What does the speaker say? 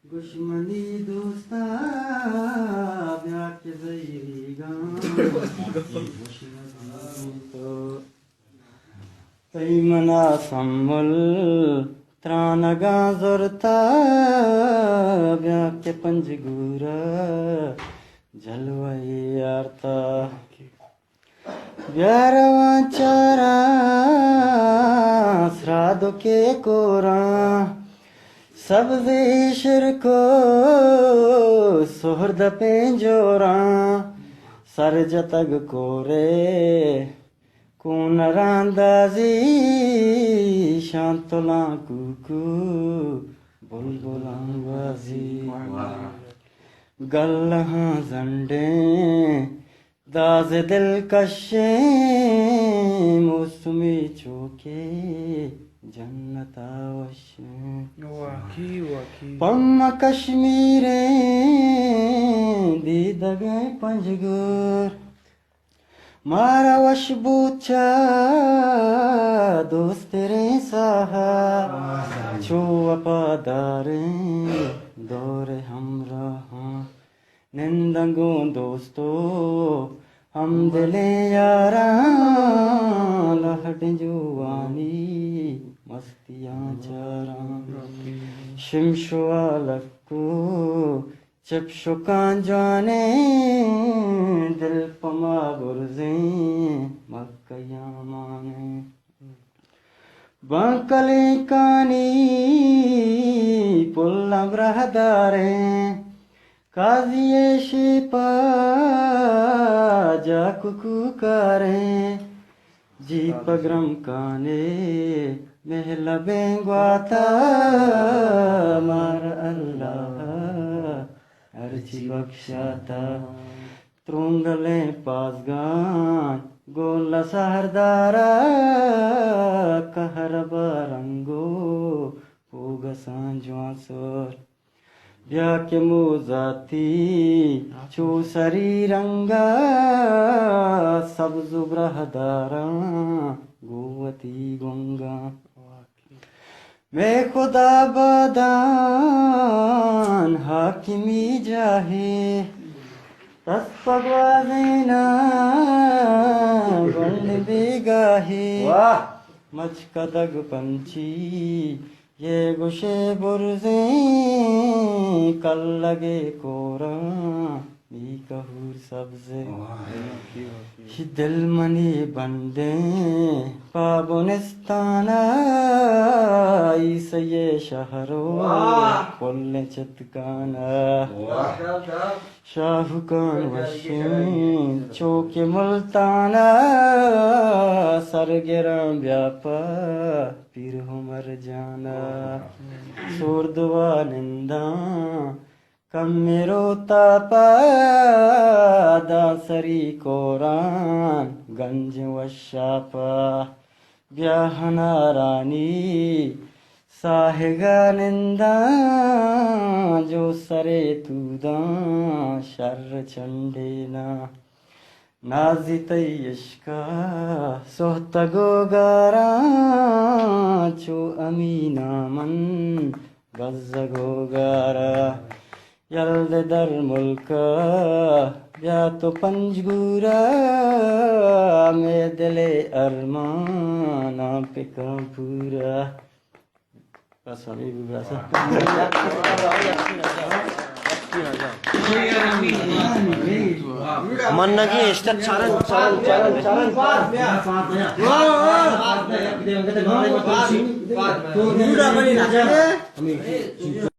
दुश्मनी दोस्ता ब्याह के जईगा तई मना संभल त्रानगा जोरता ब्याह के पंजगुरा जलवाई यारता ब्यारवा चारा श्राद्धों के कोरा सब्ज़ी शिरको सुहर्द पेंजोरा सर जतग कोरे कून रांदाजी शांतला कुकू बुलबुलांबाजी गल्हा झंडे दाज दिलकशे मौसमी चौके जन्नता पम्मा कश्मीरे दीदगे पंजगुर मारा वशबूचा दोस्त रे साहा छो वफादारे दौरे हमरा निंदगो दोस्तों हम दिले यारा लहट जुवानी मस्तियाँ चारा शिमशो अलक्को चपशो कांजाने दिल पमा गुरजे मक्कया माने बांकले कानी पुल्ला ब्रहदारे काजिए शिपा जा कुकुकारे जी पग्रम काने महला बेंगवाता मार अल्लाह अर्जी बख्शाता त्रुंगले पासगान गोला सहरदारा कहर बरंगो पूगा सांजवासर ब्याह के मुजाती छो सरी रंगा सब्ज़ ब्रहदारा गोवती गंगा मैं खुदा बदान हाकिमी जाहे तस पगवाजेना बंद बेगाहे मचकदग पंछी ये गुशे बुरजे कल लगे कोरा मी कहूर सब्जे दिल मनी बंदे पाबुनिस्ताना ये शहरो कोल्ले चतकाना शाहरुखान वशीन चौके मुल्ताना सरगरम व्यापा पीर मर जाना सुरदुआ निंदा कम मेरो तापा दासरी कोरान गंज वशापा ब्याहना रानी साहेगा निंदा जो सरे तूदा शर चंडेना नाजित यशका सोहतगो गारा चो अमीना मन गज़गो गारा यल्द दर मुल्क या तो पंजगुरा में दिले अरमाना पिका पूरा बस अभी भी बस मन नगी स्टेप चरण चरण चरण चरण